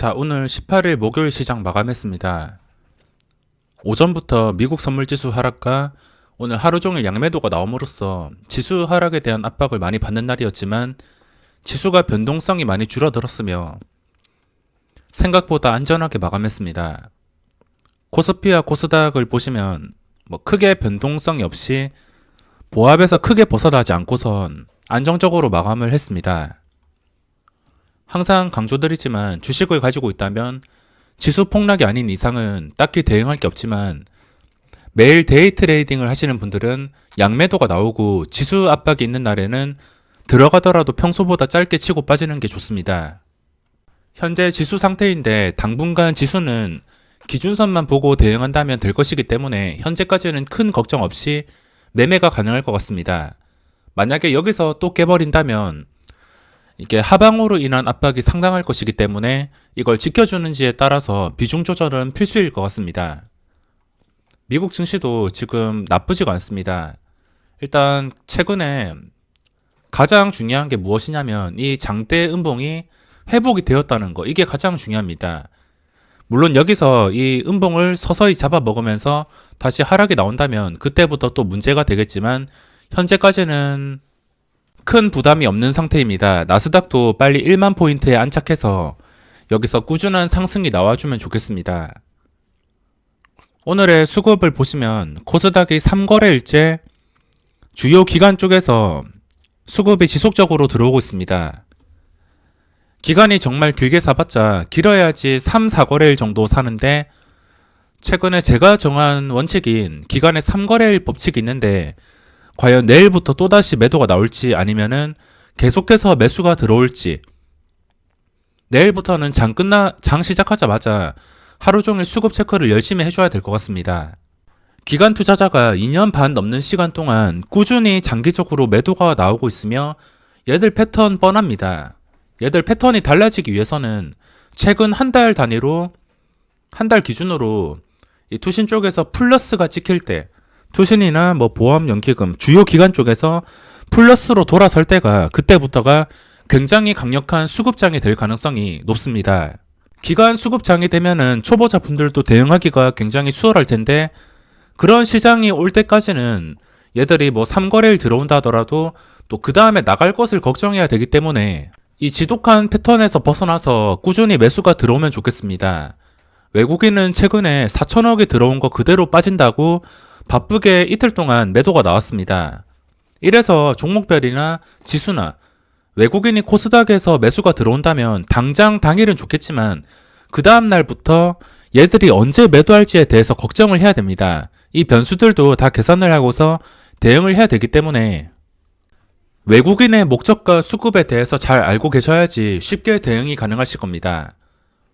자, 오늘 18일 목요일 시장 마감했습니다. 오전부터 미국 선물지수 하락과 오늘 하루 종일 양매도가 나옴으로써 지수 하락에 대한 압박을 많이 받는 날이었지만 지수가 변동성이 많이 줄어들었으며 생각보다 안전하게 마감했습니다. 코스피와 코스닥을 보시면 크게 변동성이 없이 보합에서 크게 벗어나지 않고선 안정적으로 마감을 했습니다. 항상 강조드리지만 주식을 가지고 있다면 지수 폭락이 아닌 이상은 딱히 대응할 게 없지만 매일 데이 트레이딩을 하시는 분들은 양매도가 나오고 지수 압박이 있는 날에는 들어가더라도 평소보다 짧게 치고 빠지는 게 좋습니다. 현재 지수 상태인데 당분간 지수는 기준선만 보고 대응한다면 될 것이기 때문에 현재까지는 큰 걱정 없이 매매가 가능할 것 같습니다. 만약에 여기서 또 깨버린다면 이게 하방으로 인한 압박이 상당할 것이기 때문에 이걸 지켜주는지에 따라서 비중 조절은 필수일 것 같습니다. 미국 증시도 지금 나쁘지가 않습니다. 일단 최근에 가장 중요한 게 무엇이냐면 이 장대 음봉이 회복이 되었다는 거, 이게 가장 중요합니다. 물론 여기서 이 음봉을 서서히 잡아먹으면서 다시 하락이 나온다면 그때부터 또 문제가 되겠지만 현재까지는 큰 부담이 없는 상태입니다. 나스닥도 빨리 1만 포인트에 안착해서 여기서 꾸준한 상승이 나와주면 좋겠습니다. 오늘의 수급을 보시면 코스닥이 3거래일째 주요 기관 쪽에서 수급이 지속적으로 들어오고 있습니다. 기간이 정말 길게 사봤자 길어야지 3, 4거래일 정도 사는데 최근에 제가 정한 원칙인 기간의 3거래일 법칙이 있는데 과연 내일부터 또다시 매도가 나올지 아니면은 계속해서 매수가 들어올지, 내일부터는 장 시작하자마자 하루 종일 수급 체크를 열심히 해줘야 될 것 같습니다. 기관 투자자가 2년 반 넘는 시간 동안 꾸준히 장기적으로 매도가 나오고 있으며 얘들 패턴 뻔합니다. 얘들 패턴이 달라지기 위해서는 최근 한 달 단위로, 한 달 기준으로 이 투신 쪽에서 플러스가 찍힐 때, 투신이나 보험, 연기금, 주요 기관 쪽에서 플러스로 돌아설 때가 그때부터가 굉장히 강력한 수급장이 될 가능성이 높습니다. 기관 수급장이 되면은 초보자 분들도 대응하기가 굉장히 수월할 텐데 그런 시장이 올 때까지는 얘들이 3거래일 들어온다 하더라도 또 그 다음에 나갈 것을 걱정해야 되기 때문에 이 지독한 패턴에서 벗어나서 꾸준히 매수가 들어오면 좋겠습니다. 외국인은 최근에 4천억이 들어온 거 그대로 빠진다고 바쁘게 이틀 동안 매도가 나왔습니다. 이래서 종목별이나 지수나 외국인이 코스닥에서 매수가 들어온다면 당장 당일은 좋겠지만 그 다음 날부터 얘들이 언제 매도할지에 대해서 걱정을 해야 됩니다. 이 변수들도 다 계산을 하고서 대응을 해야 되기 때문에 외국인의 목적과 수급에 대해서 잘 알고 계셔야지 쉽게 대응이 가능하실 겁니다.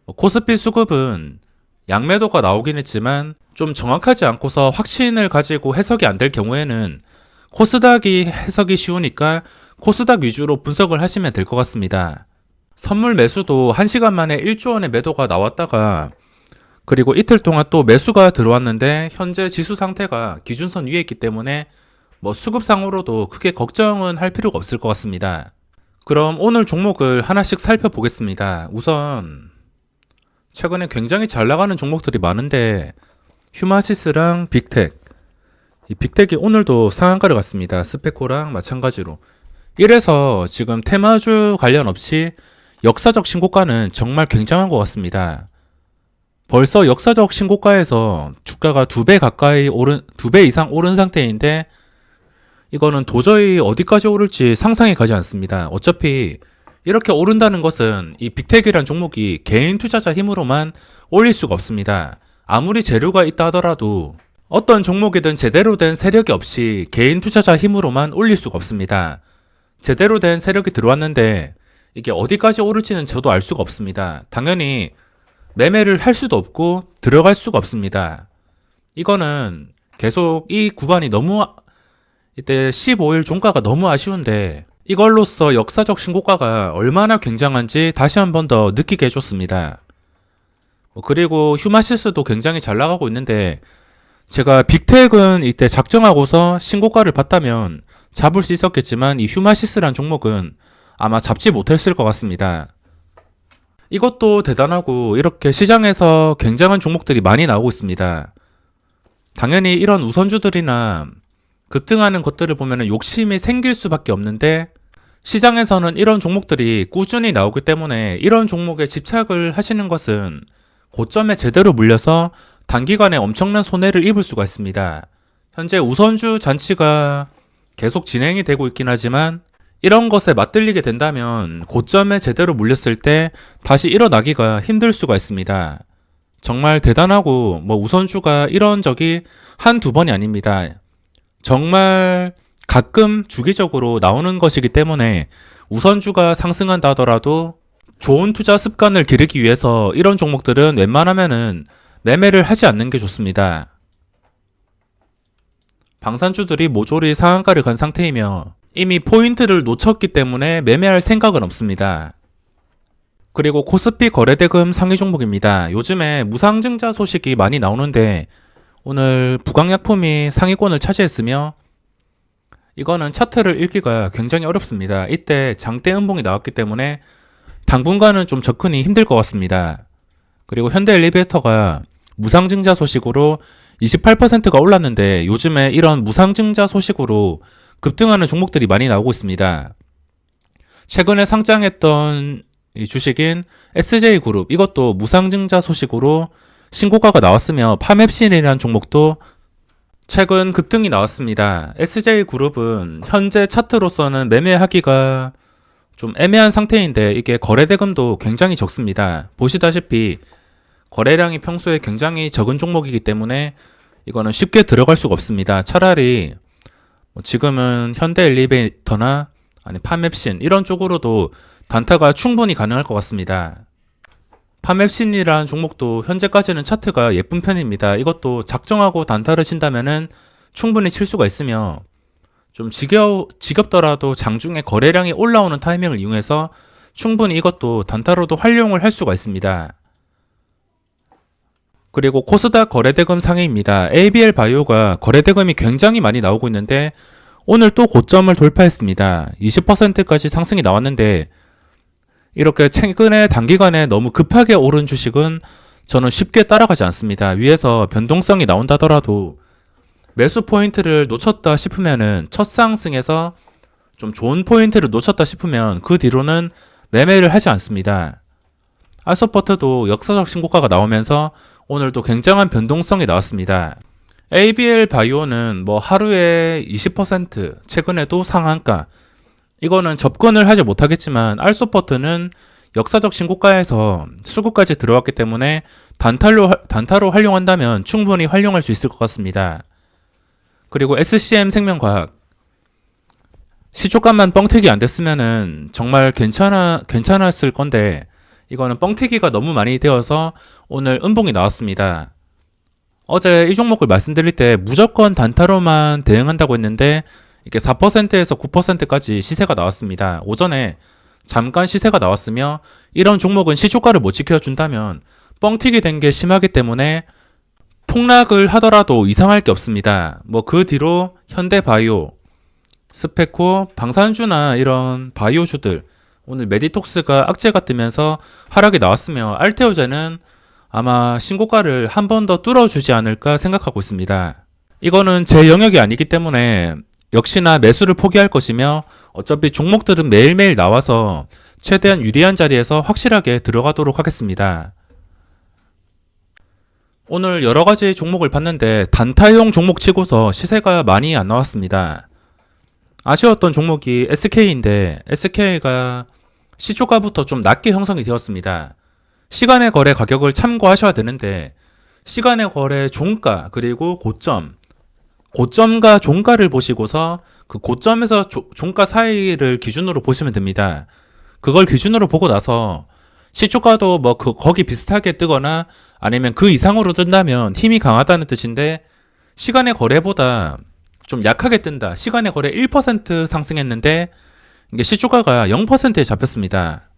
코스피 수급은 양매도가 나오긴 했지만 좀 정확하지 않고서 확신을 가지고 해석이 안 될 경우에는 코스닥이 해석이 쉬우니까 코스닥 위주로 분석을 하시면 될 것 같습니다. 선물 매수도 1시간 만에 1조 원의 매도가 나왔다가 그리고 이틀 동안 또 매수가 들어왔는데 현재 지수 상태가 기준선 위에 있기 때문에 수급상으로도 크게 걱정은 할 필요가 없을 것 같습니다. 그럼 오늘 종목을 하나씩 살펴보겠습니다. 우선 최근에 굉장히 잘 나가는 종목들이 많은데 휴마시스랑 빅텍, 이 빅텍이 오늘도 상한가를 갔습니다. 스페코랑 마찬가지로. 이래서 지금 테마주 관련 없이 역사적 신고가는 정말 굉장한 것 같습니다. 벌써 역사적 신고가에서 주가가 2배 이상 오른 상태인데 이거는 도저히 어디까지 오를지 상상이 가지 않습니다. 어차피 이렇게 오른다는 것은 이 빅텍이란 종목이 개인 투자자 힘으로만 올릴 수가 없습니다. 아무리 재료가 있다 하더라도 어떤 종목이든 제대로 된 세력이 없이 개인 투자자 힘으로만 올릴 수가 없습니다. 제대로 된 세력이 들어왔는데 이게 어디까지 오를지는 저도 알 수가 없습니다. 당연히 매매를 할 수도 없고 들어갈 수가 없습니다. 이거는 계속 이 구간이 너무 이때 15일 종가가 너무 아쉬운데 이걸로써 역사적 신고가가 얼마나 굉장한지 다시 한 번 더 느끼게 해줬습니다. 그리고 휴마시스도 굉장히 잘 나가고 있는데 제가 빅텍은 이때 작정하고서 신고가를 봤다면 잡을 수 있었겠지만 이 휴마시스란 종목은 아마 잡지 못했을 것 같습니다. 이것도 대단하고 이렇게 시장에서 굉장한 종목들이 많이 나오고 있습니다. 당연히 이런 우선주들이나 급등하는 것들을 보면 욕심이 생길 수밖에 없는데 시장에서는 이런 종목들이 꾸준히 나오기 때문에 이런 종목에 집착을 하시는 것은 고점에 제대로 물려서 단기간에 엄청난 손해를 입을 수가 있습니다. 현재 우선주 잔치가 계속 진행이 되고 있긴 하지만 이런 것에 맞들리게 된다면 고점에 제대로 물렸을 때 다시 일어나기가 힘들 수가 있습니다. 정말 대단하고 우선주가 이런 적이 한두 번이 아닙니다. 정말 가끔 주기적으로 나오는 것이기 때문에 우선주가 상승한다 하더라도 좋은 투자 습관을 기르기 위해서 이런 종목들은 웬만하면은 매매를 하지 않는 게 좋습니다. 방산주들이 모조리 상한가를 간 상태이며 이미 포인트를 놓쳤기 때문에 매매할 생각은 없습니다. 그리고 코스피 거래대금 상위 종목입니다. 요즘에 무상증자 소식이 많이 나오는데 오늘 부강약품이 상위권을 차지했으며 이거는 차트를 읽기가 굉장히 어렵습니다. 이때 장대 음봉이 나왔기 때문에 당분간은 좀 접근이 힘들 것 같습니다. 그리고 현대엘리베이터가 무상증자 소식으로 28%가 올랐는데 요즘에 이런 무상증자 소식으로 급등하는 종목들이 많이 나오고 있습니다. 최근에 상장했던 이 주식인 SJ그룹 이것도 무상증자 소식으로 신고가가 나왔으며 파맵신이라는 종목도 최근 급등이 나왔습니다. SJ그룹은 현재 차트로서는 매매하기가 좀 애매한 상태인데 이게 거래대금도 굉장히 적습니다. 보시다시피 거래량이 평소에 굉장히 적은 종목이기 때문에 이거는 쉽게 들어갈 수가 없습니다. 차라리 지금은 현대엘리베이터나 아니 파맵신 이런 쪽으로도 단타가 충분히 가능할 것 같습니다. 파맵신이라는 종목도 현재까지는 차트가 예쁜 편입니다. 이것도 작정하고 단타를 친다면은 충분히 칠 수가 있으며 좀 지겹더라도 장중에 거래량이 올라오는 타이밍을 이용해서 충분히 이것도 단타로도 활용을 할 수가 있습니다. 그리고 코스닥 거래대금 상위입니다. ABL 바이오가 거래대금이 굉장히 많이 나오고 있는데 오늘 또 고점을 돌파했습니다. 20%까지 상승이 나왔는데 이렇게 최근에 단기간에 너무 급하게 오른 주식은 저는 쉽게 따라가지 않습니다. 위에서 변동성이 나온다더라도 매수 포인트를 놓쳤다 싶으면은 첫 상승에서 좀 좋은 포인트를 놓쳤다 싶으면 그 뒤로는 매매를 하지 않습니다. 알소포트도 역사적 신고가가 나오면서 오늘도 굉장한 변동성이 나왔습니다. ABL 바이오는 하루에 20% 최근에도 상한가 이거는 접근을 하지 못하겠지만 알소포트는 역사적 신고가에서 수급까지 들어왔기 때문에 단타로 활용한다면 충분히 활용할 수 있을 것 같습니다. 그리고 SCM 생명과학 시초값만 뻥튀기 안 됐으면은 정말 괜찮았을 건데 이거는 뻥튀기가 너무 많이 되어서 오늘 음봉이 나왔습니다. 어제 이 종목을 말씀드릴 때 무조건 단타로만 대응한다고 했는데 이게 4%에서 9%까지 시세가 나왔습니다. 오전에 잠깐 시세가 나왔으며 이런 종목은 시초가를 못 지켜준다면 뻥튀기 된 게 심하기 때문에 폭락을 하더라도 이상할 게 없습니다. 그 뒤로 현대바이오, 스페코, 방산주나 이런 바이오주들 오늘 메디톡스가 악재가 뜨면서 하락이 나왔으며 알테오제는 아마 신고가를 한 번 더 뚫어주지 않을까 생각하고 있습니다. 이거는 제 영역이 아니기 때문에 역시나 매수를 포기할 것이며 어차피 종목들은 매일매일 나와서 최대한 유리한 자리에서 확실하게 들어가도록 하겠습니다. 오늘 여러가지 종목을 봤는데 단타용 종목 치고서 시세가 많이 안 나왔습니다. 아쉬웠던 종목이 SK인데 SK가 시초가부터 좀 낮게 형성이 되었습니다. 시간의 거래 가격을 참고하셔야 되는데 시간의 거래 종가 그리고 고점과 종가를 보시고서 그 고점에서 종가 사이를 기준으로 보시면 됩니다. 그걸 기준으로 보고 나서 시초가도 거기 비슷하게 뜨거나 아니면 그 이상으로 뜬다면 힘이 강하다는 뜻인데 시간의 거래보다 좀 약하게 뜬다. 시간의 거래 1% 상승했는데 이게 시초가가 0%에 잡혔습니다.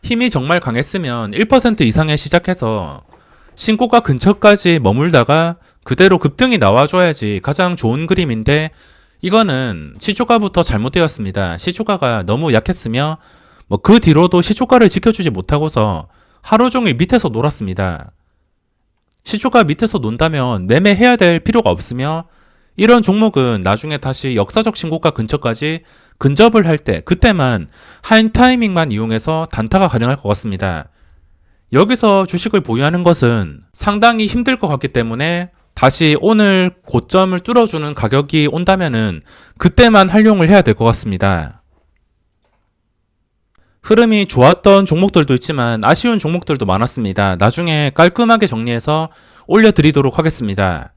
힘이 정말 강했으면 1% 이상에 시작해서 신고가 근처까지 머물다가 그대로 급등이 나와줘야지 가장 좋은 그림인데 이거는 시초가부터 잘못되었습니다. 시초가가 너무 약했으며 그 뒤로도 시초가를 지켜주지 못하고서 하루 종일 밑에서 놀았습니다. 시초가 밑에서 논다면 매매해야 될 필요가 없으며 이런 종목은 나중에 다시 역사적 신고가 근처까지 근접을 할 때 그때만 하인 타이밍만 이용해서 단타가 가능할 것 같습니다. 여기서 주식을 보유하는 것은 상당히 힘들 것 같기 때문에 다시 오늘 고점을 뚫어주는 가격이 온다면은 그때만 활용을 해야 될 것 같습니다. 흐름이 좋았던 종목들도 있지만 아쉬운 종목들도 많았습니다. 나중에 깔끔하게 정리해서 올려드리도록 하겠습니다.